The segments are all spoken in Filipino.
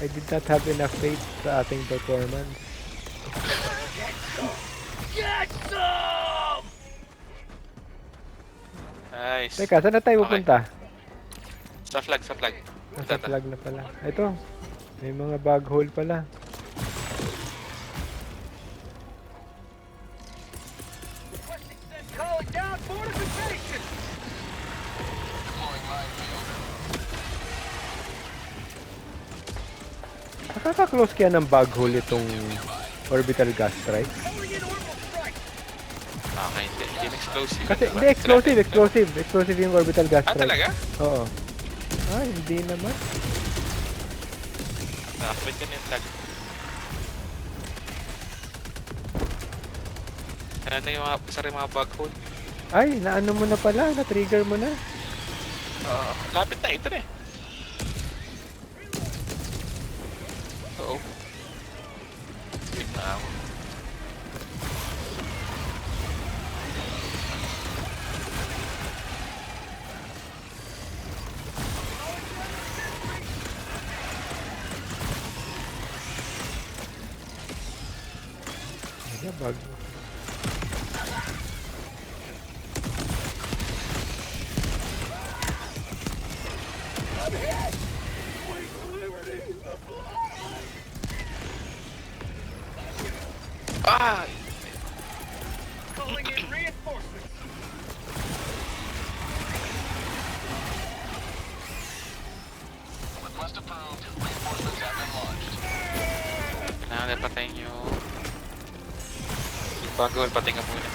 I did not have enough faith sa ating performance. Get some! Nice. Teka, saan na tayo Okay. pupunta? Sa flag, sa flag. Nasa flag na pala. Ito, may mga bug hole pala. Calling down fortification! Nakaka-close kaya ng bug hole itong orbital gas strike? Calling in orbital strike! Okay, hindi explosive. Kasi, diba? hindi, explosive. Explosive yung orbital gas Ah, strike. talaga? Oo. Ah, hindi naman. Nakakabit ka na yung flag. Ano na yung mga, sari mga bug hole? Ay, naano mo na pala, na-trigger mo na. Lapit na, ito na eh. Oo. Speak na ako. Ano, bug. Ah! Calling in reinforcements! Request approved. Reinforcements have been launched. Kailangan na patayin nyo. Yung bug hole, patay nga muna.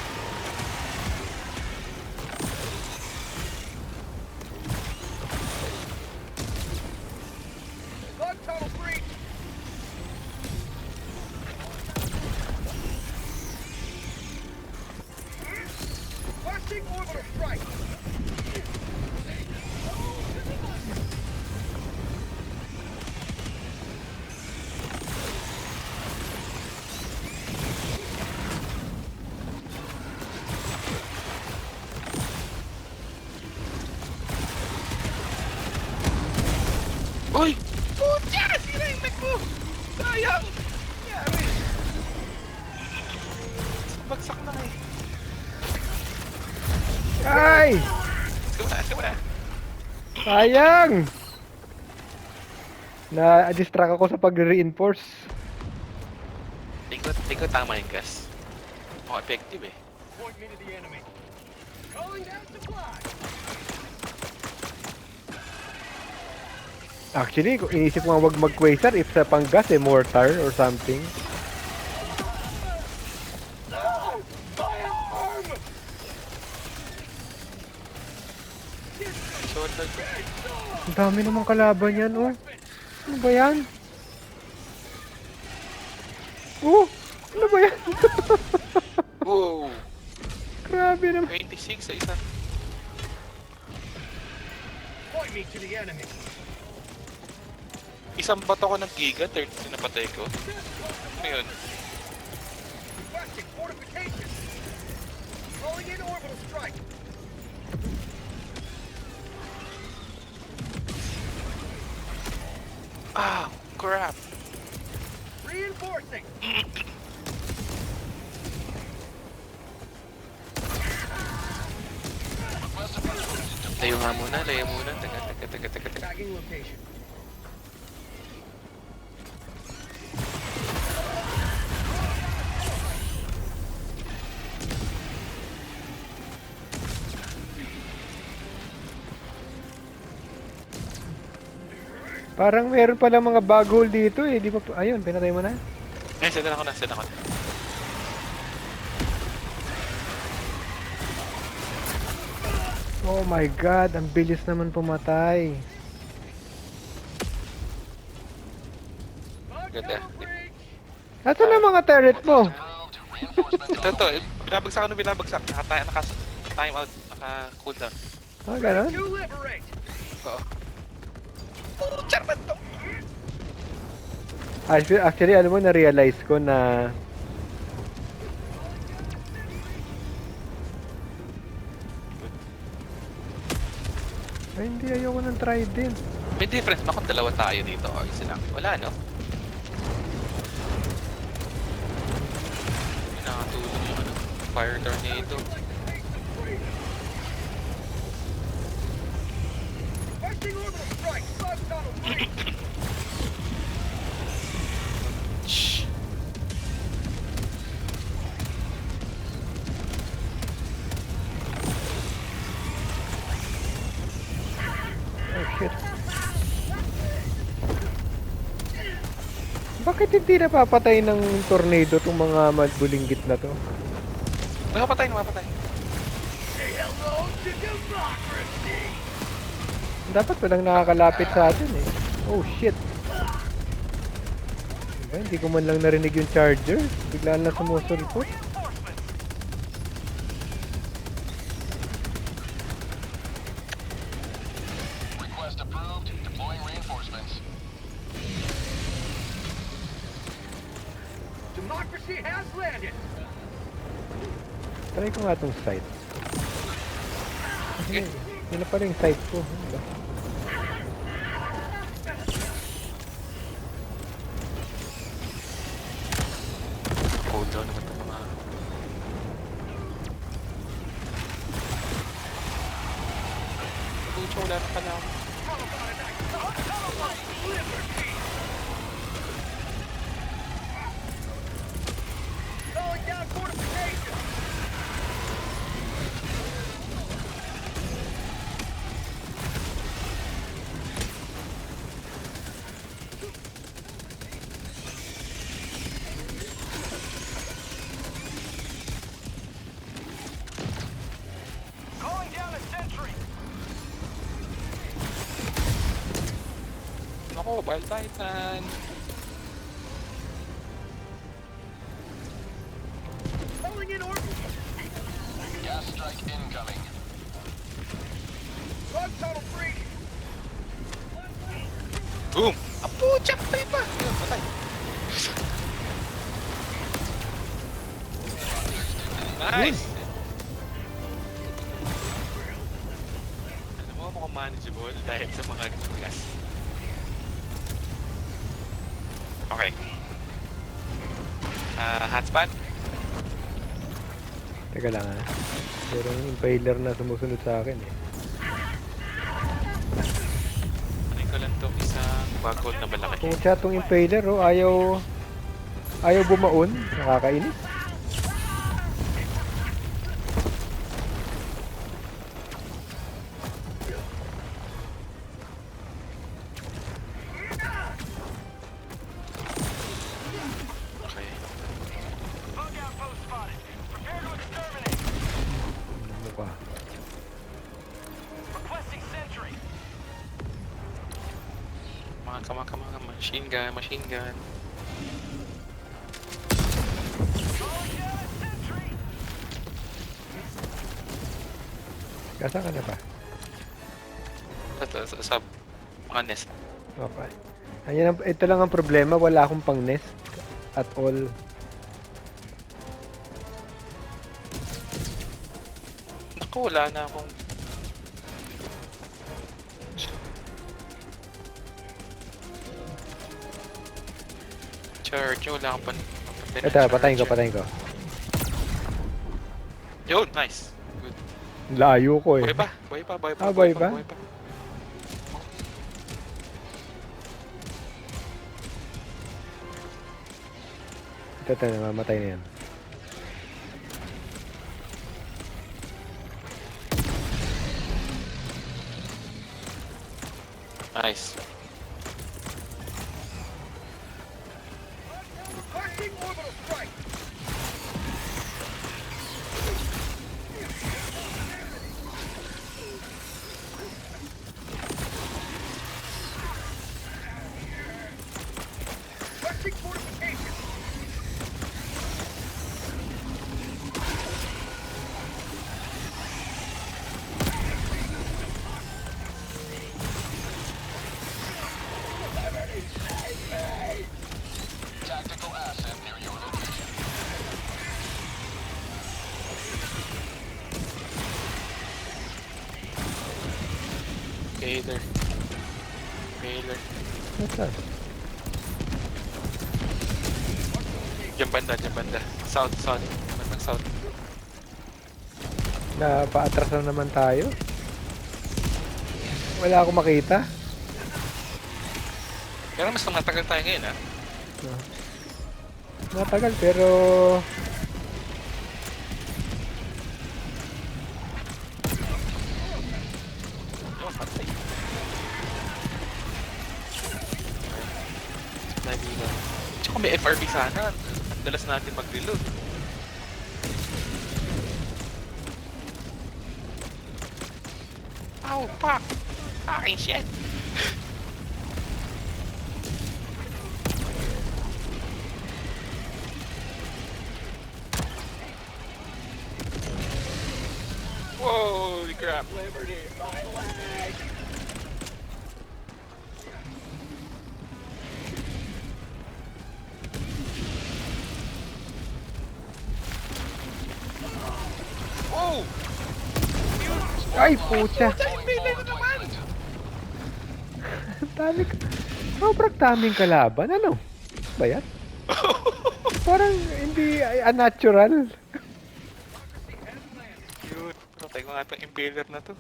Bug tunnel breach! Requesting orbital strike! Uy! Putya! Sira yung mech ko! Sayang! Yari! Bagsak na eh. Ay! Sige mo na. Sayang! Na-distract ako sa pag-reinforce. Di ko tama yung gas. Oh, effective eh. Point me to the enemy. Calling down supply! Actually, kung inisip ko nga wag mag-quasar if sa panggas eh, mortar or something. No! My arm! Short na. Ang dami namang kalaban yan, oh. Ano ba yan? Oh! Ano ba yan? Wow! Grabe naman. 26 sa isa. Point me to the enemy. Isang bato ko ng giga, 30 na patay ko. Ano yun? Requesting fortification! Calling in orbital strike! Ah! Crap! Reinforcing! Layo nga muna, layo muna. Teka. Tagging location. Parang meron pala mga bug hole dito eh. Di ba? Ayun, pinatay mo na. Eh, send ako na. Oh my god, ang bilis naman pumatay. Bug Ganda. tunnel breach! Nasaan na mga turret mo? Approved. Reinforcements Ito. Binabagsak. Naka-time out. Naka-cooldown. Ah, ganun? You liberate! Oo. Oh, charman to! Actually, alam mo, na-realize ko na ay, hindi. Ayoko ng trident. May difference ba kung dalawa tayo dito o isa lang? Wala, no? May nakatulong yung ano, fire tornado. Requesting orbital strike. Bug tunnel breach. Shh. Oh shit. Bakit hindi napapatay ng tornado tong mga magbulinggit na to? Nakapatay, nakapatay. Say hello to democracy. Dapat walang nakakalapit sa atin eh. Oh shit. Diba, hindi ko man lang narinig yung charger. Bigla na sumusulpot. Request approved. Deploying reinforcements. Democracy has landed. Try ko nga tong site. Kasi yun na pala yung site ko. Ano ba? Hold down naman ito mga... Pucho, wala na pala ako. Calling down fortification. Calling down a sentry. Ako, Wild Titan. Calling in orbital. Gas strike incoming. Bug tunnel breach. Boom! Apo, check tayo pa! Yun, patay. Nice! Alam mo, mukhang manageable dahil sa mga gas. Okay. Hotspot? Teka lang ha. Merong impaler na sumusunod sa akin eh. Ano ko lang to, isang bagol na malaki. Kung siya tong impaler oh, ayaw bumaon. Nakakainis. Okay. Bug outpost spotted. Prepare to exterminate. Ano ba? Requesting sentry. Kama. Machine gun, machine gun. Calling down a sentry. Kasa ka na ba? Ito, sa mga nest. Okay. Ayan, ito lang ang problema. Wala akong pang nest at all. Naku, wala na akong... Charge, wala akong pan... Ito, patayin ko. Yun, nice. Good. Layo ko eh. Buhay pa. Ah, buhay pa? Ito, namamatay na yan. Nice. Requesting orbital strike. Requesting fortification. Tactical asset near your location. Okay, there. Nasaan? Diyan banda, diyan banda. South, south. Bandang south. Napaatras na naman tayo. Wala akong makita. Pero mas matagal tayo ngayon, ha? Matagal pero... Oh, patay. Lagi na. Tsaka may FRB sana. Ang dalas natin mag-reload. Ow, fuck! Fucking shit! Holy crap! Oh! Ay, pucha! Deploying forward placement. Dami ka. Sobrang daming kalaban. Ano? Ba yan? Parang hindi unnatural. Cute. Patay ko nga itong impaler na to.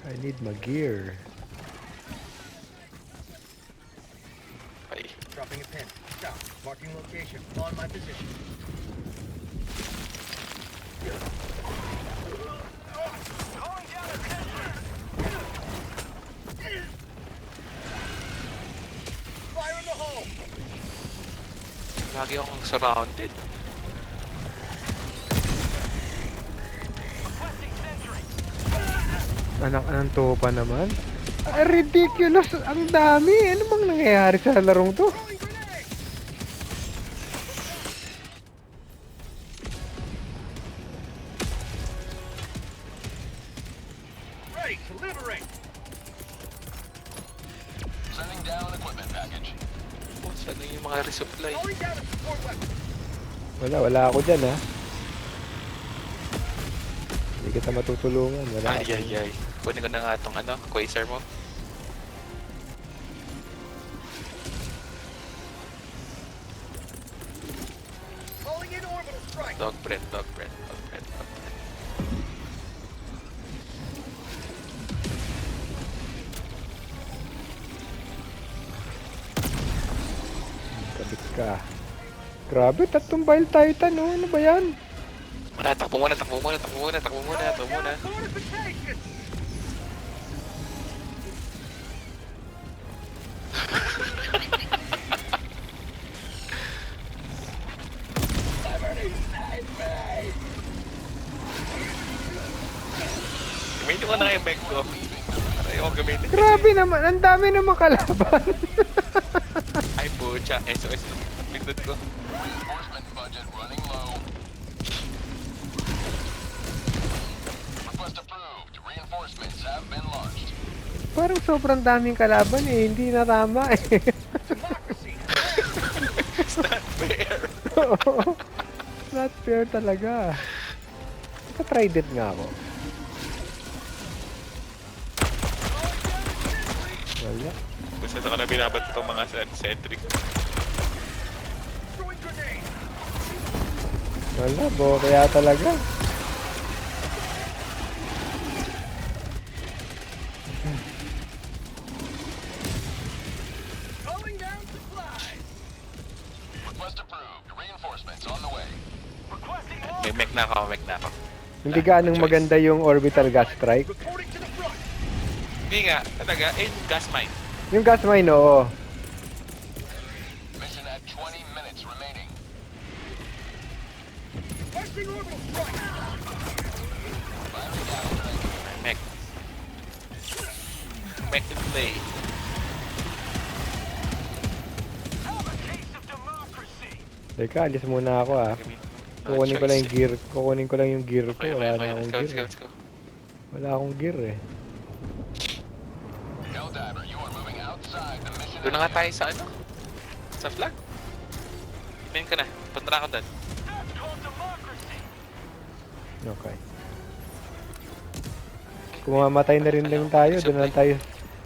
I need my gear. Ay. Dropping a pin. South. Marking location. On my position. Calling down a sentry. Fire in the hole. Lagi akong surrounded. Requesting sentry. Anak-anang topa naman. Ah, ridiculous! Ang dami! Ano bang nangyayari sa larong to? Throwing grenade. Ready to liberate. Sending down equipment package. Oh, saan na yung mga resupply? Calling down a support weapon. Wala ako dyan ha. Hindi kita matutulungan. Wala Ay, ako. ay, ay. Kunin ko na nga itong ano, quasar mo. Calling in orbital strike. Dog bread, dog bread, dog bread, dog bread. Kabit ka. Grabe, tatlong Bile Titan oh. Ano ba yan? Wala, takbo muna, takbo muna, takbo muna, takbo muna, takbo muna. Fortification. Gamitin ko na yung bag ko. Para yung gamitin. Grabe naman, ang dami naman kalaban. Ay, pucha. SOS na pindot ko. Reinforcement budget running low. Request approved. Reinforcements have been launched. Parang sobrang daming kalaban eh, hindi na tama eh. Democracy. It's not fair. Oo. Not fair talaga. Try it nga ako. Wala. Kung saan ako na binabat itong mga sentry. Throwing grenade. Wala, kaya talaga. Calling down supplies. Request approved. Reinforcements on the way. Requesting May mech na ako, mech na ako. Hindi ganong maganda yung orbital gas strike. reporting to the front. Hindi nga, talaga. Eh, gas mine. Yung gas mine, oo. Mission at 20 minutes remaining. Requesting orbital strike. Firing down strike. Mech. Mech in play. Have a taste of democracy. Teka, alis muna ako ah. Gamitin mo. Kukunin ko lang yung gear. Kukunin ko lang yung gear ko. Okay, Wala okay, na let's akong go, let's gear. go, let's go. Wala akong gear eh. Helldiver, you are moving outside the mission. Doon na nga area. tayo sa ano? Sa flag? Tingin ka na. Punta na ako doon. That's called democracy. Okay. Kung mamatay na rin lang tayo, doon na lang tayo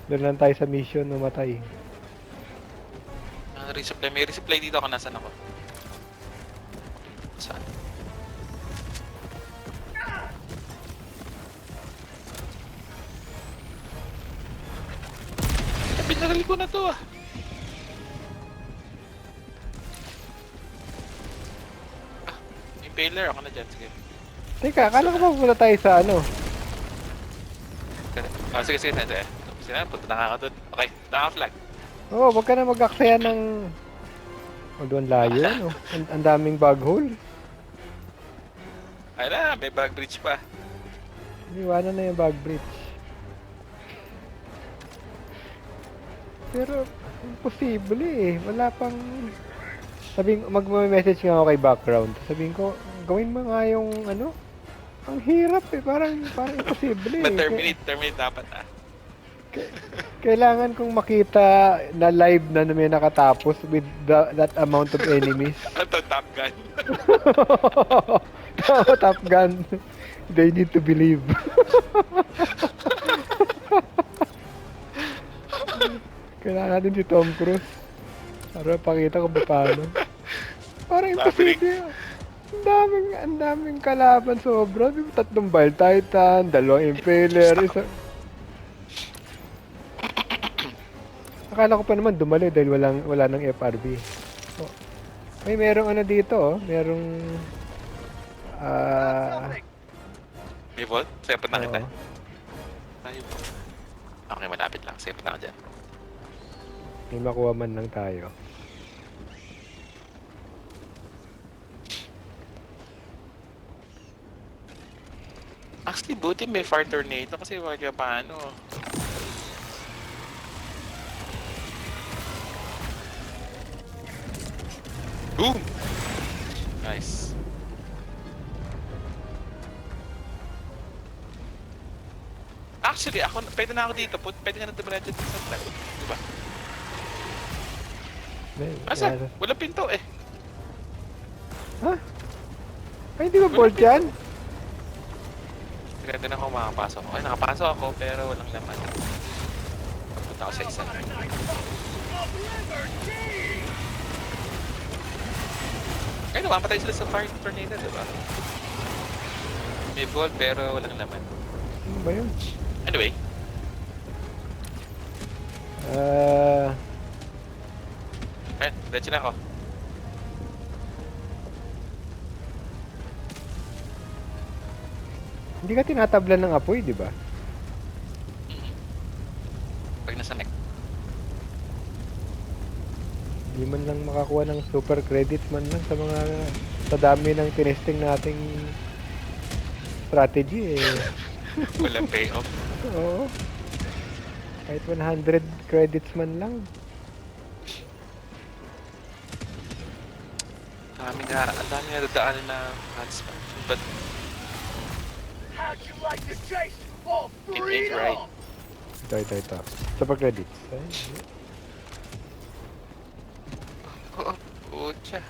Doon lang tayo sa mission, namatay. Resupply. May resupply dito ako. Nasaan ako? Saan? Binaril ko na to ah. Impaler ako na dyan. Sige. Teka, akala ko pupunta tayo sa ano? Sige. Sige, punta na ako doon. Okay, naka-flag. Oo, wag ka na mag-aksaya ng... Doon layo, no? Ang daming bug hole. Ay na, may bug bridge pa. Iwanan na yung bug bridge. Pero, imposible eh. Wala pang... mag-message nga ako kay background. Sabihin ko, gawin mo nga yung ano? Ang hirap eh. Parang imposible eh. Terminate dapat ah. Kailangan kong makita na live na may nakatapos with that amount of enemies. Ito, Top Gun. Top Gun. They need to believe. Kailangan natin si Tom Cruise. Para pakita ko ba paano. Parang imposible. Ang daming kalaban sobra. 3 Bile Titan, 2 Impaler, isa... Akala ko pa naman dumali dahil wala nang FRB. Oh. May merong ano dito oh. Merong... May vault? Sepot na kita. Oo. Tayo po. Okay, malapit lang. Sepot na ka dyan. May makuha man lang tayo. Actually, buti may fire tornado kasi wag paano. Boom! Nice. Actually, pwede na ako dito. Pwede nga na dumiretso dito sa flag. Diba? Asa? Walang pinto eh. Ha? Ay, hindi ba bolt yan? Pwede na ako makapasok. Okay, nakapasok ako pero walang laman. Punta ako sa isa. Ay, namamatay sila sa fire tornado, diba? May ball pero walang laman. Ano ba yun? Anyway. Ayun, diretso na ako. Hindi ka tinatablan ng apoy, di ba? Pag nasa neck. Hindi man lang makakuha ng super credits man lang sa dami ng tinesting nating strategy eh. Walang payoff. Oo. Kahit 100 credits man lang. Ang dami nga dadaanan na hotspot. But How'd you like to chase for it ain't right. freedom? Ito. Super credits. Ay, Oo, pucha.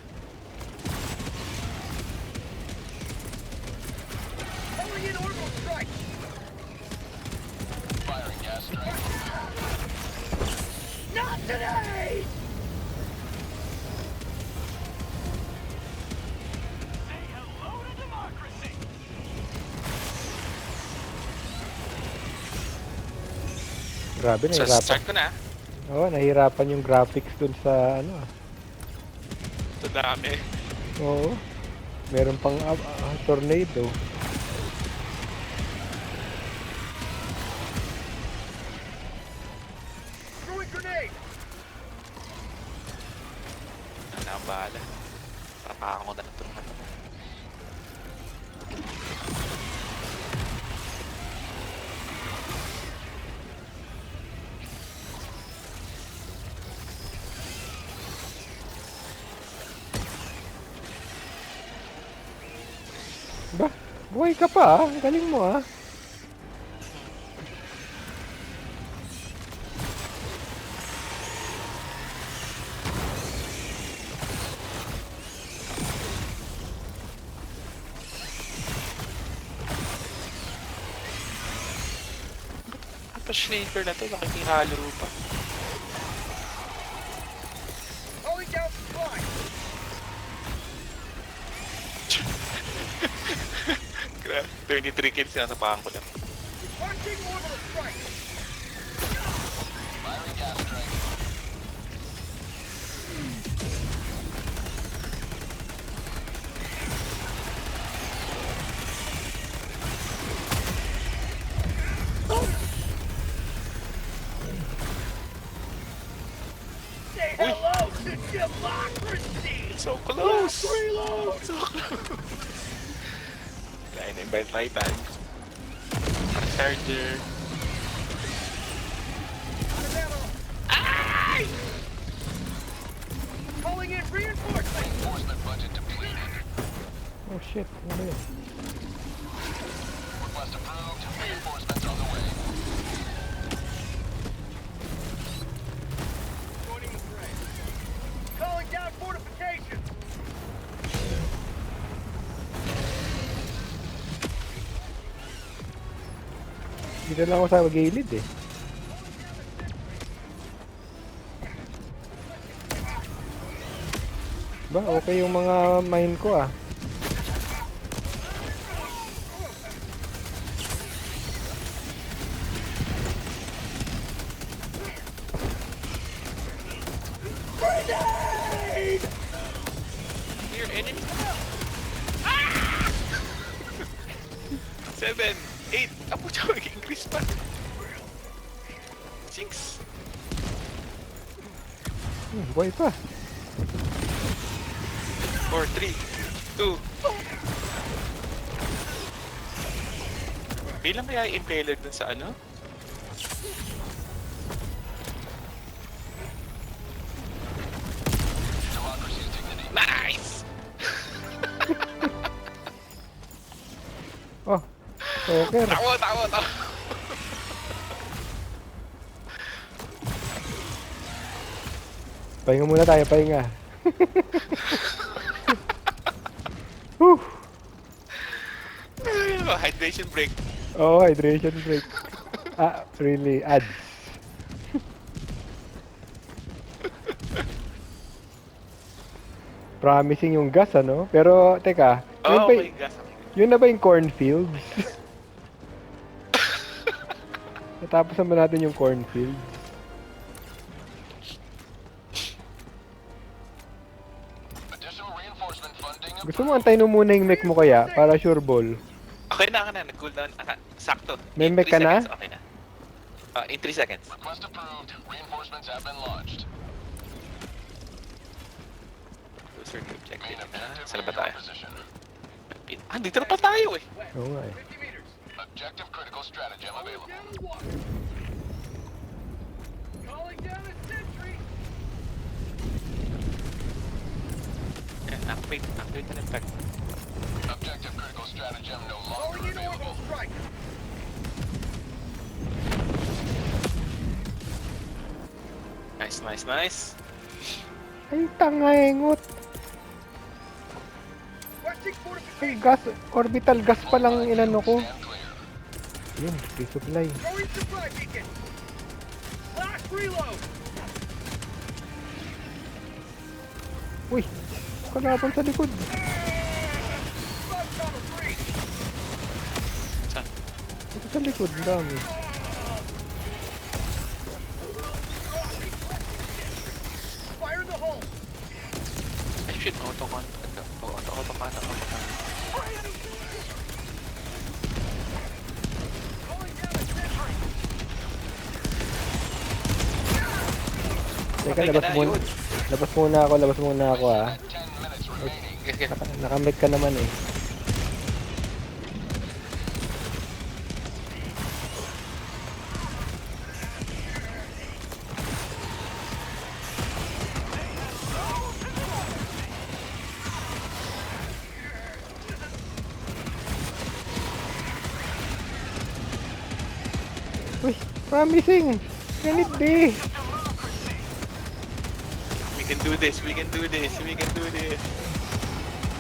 Calling in orbital strike. Firing gas strike. Not today. Say hello to democracy. grabe, So, nahirapan. start ko na. Oo, nahirapan yung graphics dun sa ano ah. Ito dami. Oo. Meron pang tornado. Throwing grenade. Ano ang bahala. Papakako ko na ng turma. Ba? Buhay ka pa ah. Ang galing mo ah. sniper na to, nakikihalo pa. Calling down supply. Grabe, 23 kills na napakan ko lang. Launching orbital strike. Firing gas strike. Say hello to democracy. So close! So close! Kaya na-invite Titan. Charger. Out of ammo. Ay! Calling in reinforcements. Reinforcement budget depleted. Oh shit, ano yun? Request approved. Reinforcements on the way. Joining the fray. Calling down fortifications. Dito lang ako sa gilid eh. Ba, okay yung mga mine ko ah. Near enemy. Ah! 7, 8. Apo siya mag-increase pa. 6. Buhay pa. 4, 3, 2. Bilang kaya impaler dun sa ano? Democracy's dignity. Nice! Oh, poker. Tawa! Pahinga muna tayo, pahinga. Whew. Hydration break. Oh, hydration break. Ah, really? Ads. Promising yung gas, ano? Pero, teka. Yun, Oh ba, my gosh. yun na ba yung cornfields? Natapos naman natin yung cornfields. Additional reinforcement funding Gusto mo antayin mo muna yung mech mo kaya? Para sure ball. Okay na, nag-cooldown. Sakto. May In mech 3 ka na? seconds, okay na. In 3 seconds. Request approved. Reinforcements have been launched. Loser to objective. Main objective Saan ba in tayo? your position. Dito na pa tayo eh. Oo nga eh. 50 meters. Objective critical stratagem Calling available. down the water. Calling down a sentry. Activate na effect. Objective critical stratagem no Calling longer in orbital available. strike. Nice. Ay, tangayengot. Requesting Ay, fortification. gas. Orbital gas pa lang inano ko. Stand clear. Yun, resupply. Throwing supply beacon. Last reload. Uy, kalaban sa likod. Bug cover free. Saan? Ito sa likod, ang dami. Fire in the hole. Ay shit, auto-con. Auto-con. Calling down a sentry. Teka, Patay ka labas na, muna. yun. Labas muna ako ah. 10 minutes remaining. Okay. Nakamit ka naman eh. Uy, promising! Can it be? We can do this.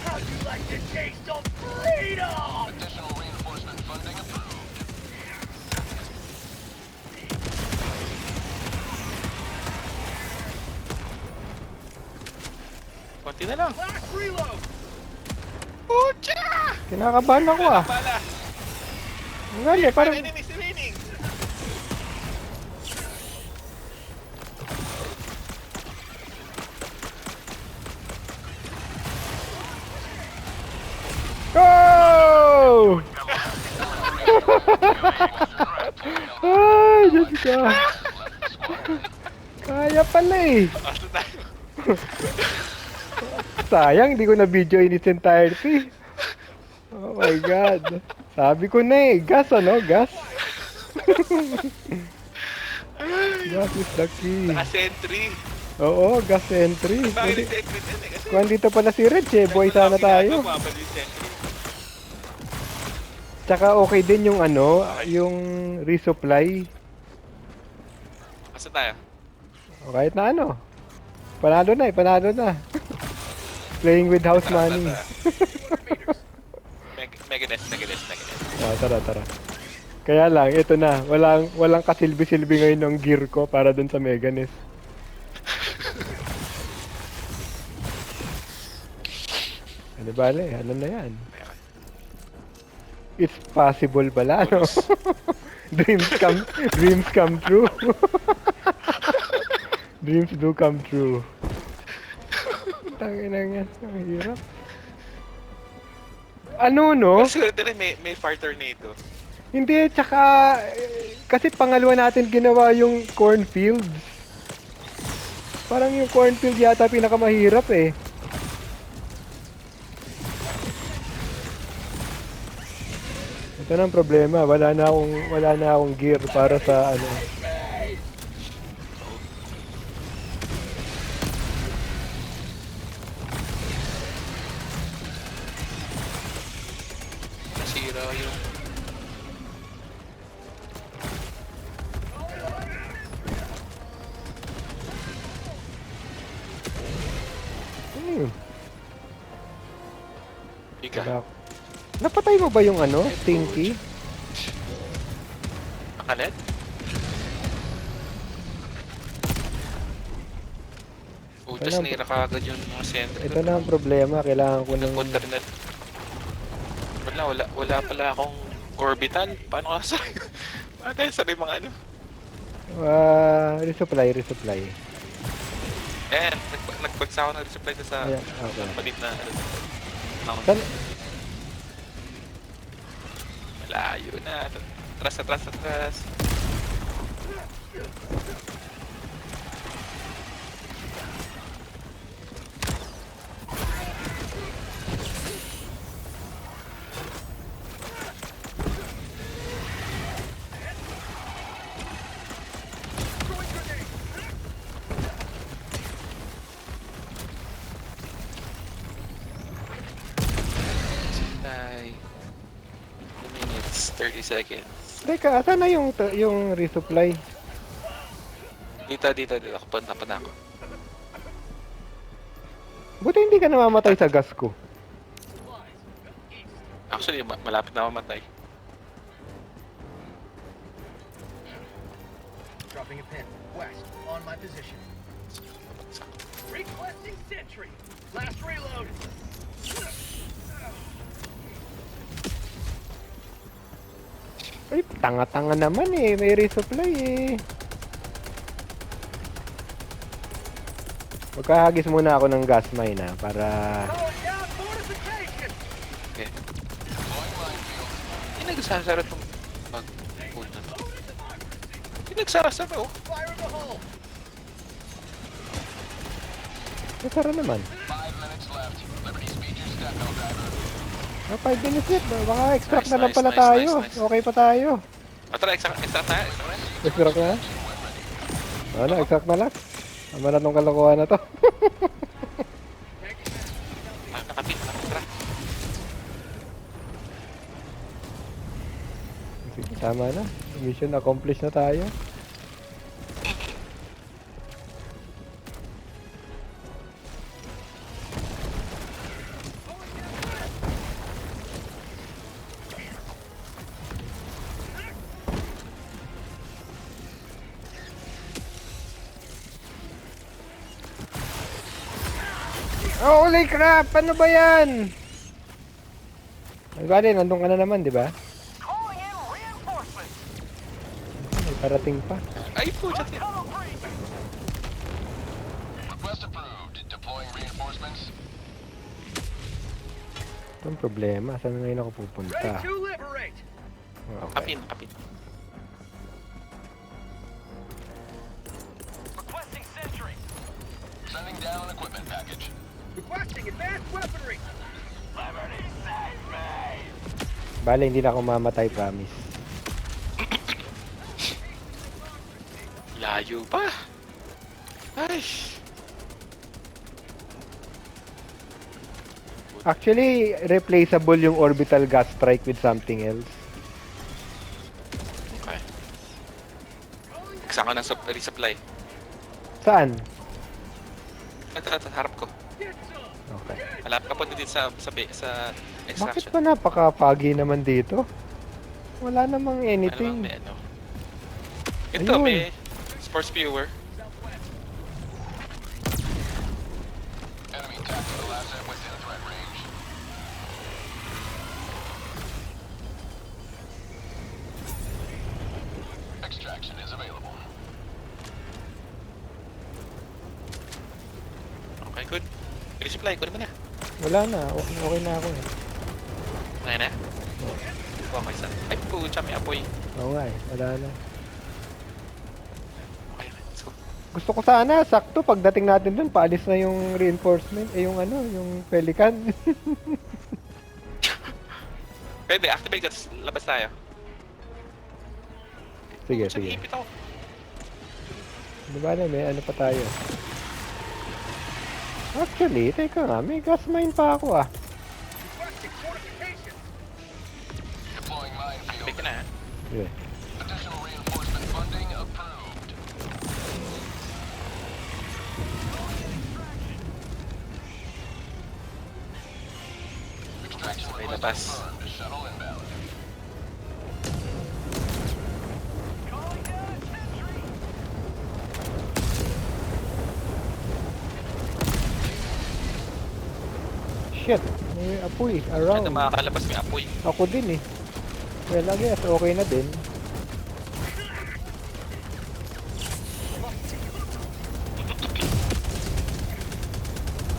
How'd you like the taste of freedom? Additional reinforcement funding approved. Konti na lang. Last reload! Pucha! Kinakabahan ako ah. Bala! Ang gali, parang... Enemies remaining! Go! Ay, Diyos ko. Kaya pala eh. Asa tayo? Sayang, hindi ko na video in its entirety. Oh my god. Sabi ko na eh, gas ano, gas. Gas is the key. Naka-sentry. Oo, gas entry. Bakit yung sentry din eh? Kasi... Kung andito pala si Red, boy sana tayo. Mabali yung sentry. Tsaka okay din yung ano, yung resupply. Asa tayo? O kahit na ano. Panalo na eh, panalo na. Playing with house money. Megadeth. Oh, tara. Kaya lang, ito na. Walang kasilbi-silbi ngayon ng gear ko para dun sa Meganes. Ano bale? Ano na yan? It's possible pala, no? dreams come true. Dreams do come true. Tangina nga, ang hirap. Ano, no? Kasi rin may fire tornado. Hindi, tsaka kasi pangalawa natin ginawa yung cornfields. Parang yung cornfield yata pinakamahirap eh. Ito na ang problema, wala na akong gear para sa ano. Nasira yung... Ika. Wala. Napatay mo ba yung ano, Stinky? Akalet? Utas Wala. nira ka agad yung mga sentry. Ito na ang problema, kailangan ko ng... Nag-counter na. Wala pala akong orbital. Paano ka sa... Paano tayo sa mga ano? Resupply. Nagpagsa ako ng resupply na sa... Ayan, okay. Palit na... Ano, Saan? malayo na. Atras. Sintay. 2 minutes, 30 seconds. Teka, saan na yung resupply? Dito. Punta pa na ako. Buti hindi ka namamatay sa gas ko. Actually, malapit na mamatay. Dropping a pin. West, on my position. Requesting sentry. Last reload. Ay, tanga-tanga naman eh. May resupply eh. Magkahagis muna ako ng gas mine para... Throwing down fortification. Okay. Hindi nagsasara itong pag-punan. Hindi nagsasara oh. Fire in the hole. Nasara naman. 5 minutes left. Liberty speed your step, Helldiver. 5 minutes yet. Baka extract Nice, na lang nice, pala nice, tayo. nice. Okay pa tayo. Tara, extra tayo. Extract na? Ano, extract na lang. Tama na tong kalokohan na to. Nakapit. Tara. Sige, tama na. Mission accomplished na tayo. Oh, holy crap! Ano ba yan? Ay, bale, nandun ka na naman, di ba? Calling in reinforcements. May parating pa. Ay, pucha. Request approved. Deploying reinforcements. Itong problema. Saan ngayon ako pupunta? Ready to liberate. Okay. Kapin. Requesting sentry. Sending down equipment package. Requesting advanced weaponry. Liberty save me. Bale, hindi na ako mamatay, promise. Layo pa. Ay. Actually, replaceable yung orbital gas strike with something else. Okay. Saan ka ng resupply? Saan? Ito, harap ko. Get some. Okay. Malapit ka po dito sa Bakit extraction. pa napaka-foggy naman dito? Wala namang Ano anything. may ano? Ito, Ayun. may sports viewer. Enemy tactical asset within threat range. Extraction is available. Okay, good. Resupply, kunin mo na. Wala na. Okay na ako eh. Okay na? Okay, sa... Ay, pucha, may apoy. Oo nga eh. Wala na. Okay, let's go. Gusto ko sana, sakto, pagdating natin dun, paalis na yung reinforcement. Eh, yung ano, yung pelican. Pwede, activate ka, labas tayo. Sige, Pucha, sige. ipit ako. Di ba na, may ano pa tayo? Actually, teka nga, may gas mine pa ako ah. Requesting fortification. Deploying minefield. Activate ka na, ha? Yeah. Additional reinforcement funding approved. Extraction May request labas. confirmed. Shuttle inbound. Calling down sentry. Shit, may apoy Ano around. makakalabas may apoy. Ako din eh. Well, I guess okay na din.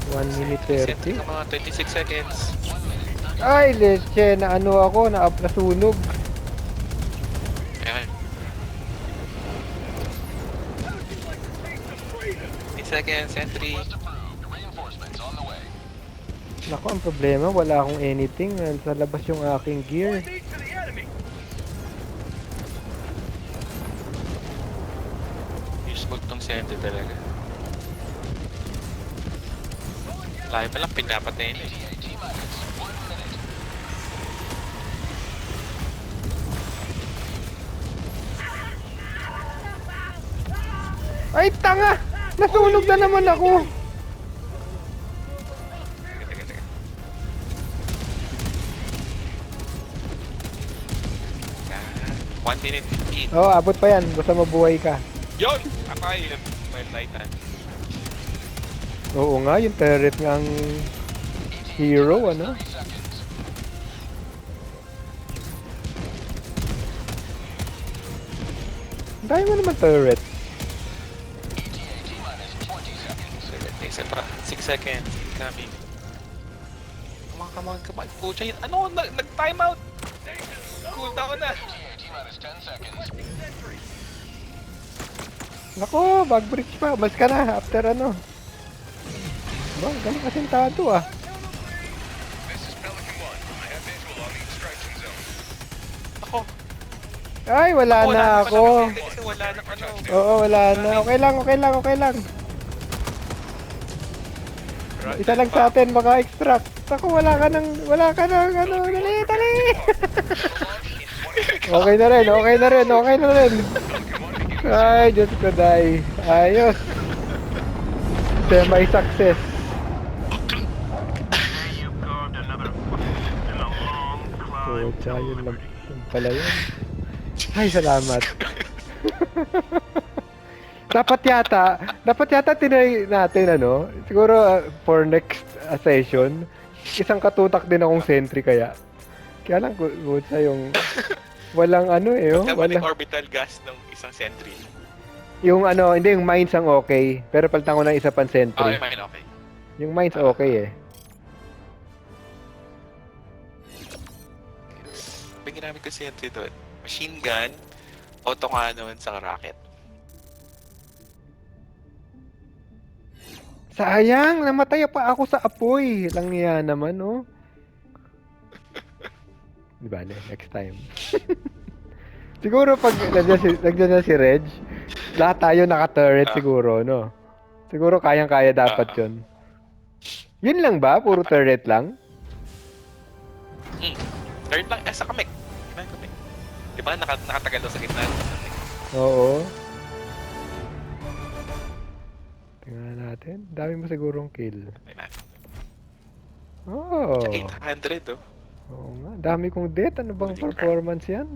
One minute Sentry 30. ka mga 26 seconds. Ay, leche, na ano ako, nasunog. Okay. 15 seconds, sentry. Request approved. Reinforcements on the way. Nako, ang problema, wala akong anything. Sa labas yung aking gear. Point these to the enemy. Useful tong sentry talaga. Layo pa lang, pinapatay na eh. ETA T-minus 1 minute. Ay, tanga! Nasunog na naman ako! Teka. 1 minute 15. Oo, abot pa yan. Basta mabuhay ka. Yun! Apay! Fire Titan. Oo nga, yung turret nga ang hero, ano? 30 seconds. Ang dami mo naman turret. ETA T-minus 20 seconds. Isa pa. 6 seconds. Coming. Come on. Pucha yun. Ano? Nag-time out! Cool down na. ETA T-minus 10 seconds. Nako, bag bridge pa. Mas ka na after ano. Ba, galing kasintado ah. This is Pelican 1. I have visual on the extraction zone. Ako. Ay, wala na ako. Wala na ano. Oo, wala na. Okay lang. Isa lang sa atin maka-extract. Ako, wala ka nang, ano, dali. Okay na rin. Ay, Diyos ko, day. Ayos. Semi-success. Pucha, yun lang pala yun. Ay, salamat. dapat yata tinry natin, ano? Siguro for next session, isang katutak din akong sentry kaya. Kaya lang, good sa yung walang ano eh, oh, Pagka mo walang, orbital gas ng isang sentry. yung ano, hindi, yung mines ang okay. Pero palitan ko ng isa pang Okay, sentry. mine, okay. Yung mines okay eh. May ginamit ko sentry doon. Machine gun, auto cannon, sa rocket. Sayang, namatay pa ako sa apoy. Lang yan naman, oh. Di ba, next time. Siguro pag nandiyan na si Reg, lahat tayo naka-turret siguro, no? Siguro kayang-kaya dapat yun. Yun lang ba? Puro turret lang? Third lang, sa kamik. Kinain kamik. Diba, nakatagal daw sa gitna. Oo. Tingnan natin. Dami mo sigurong kill. Ayun na. Oo. 800, oh. Oo nga. Dami kong death. Ano bang performance yan?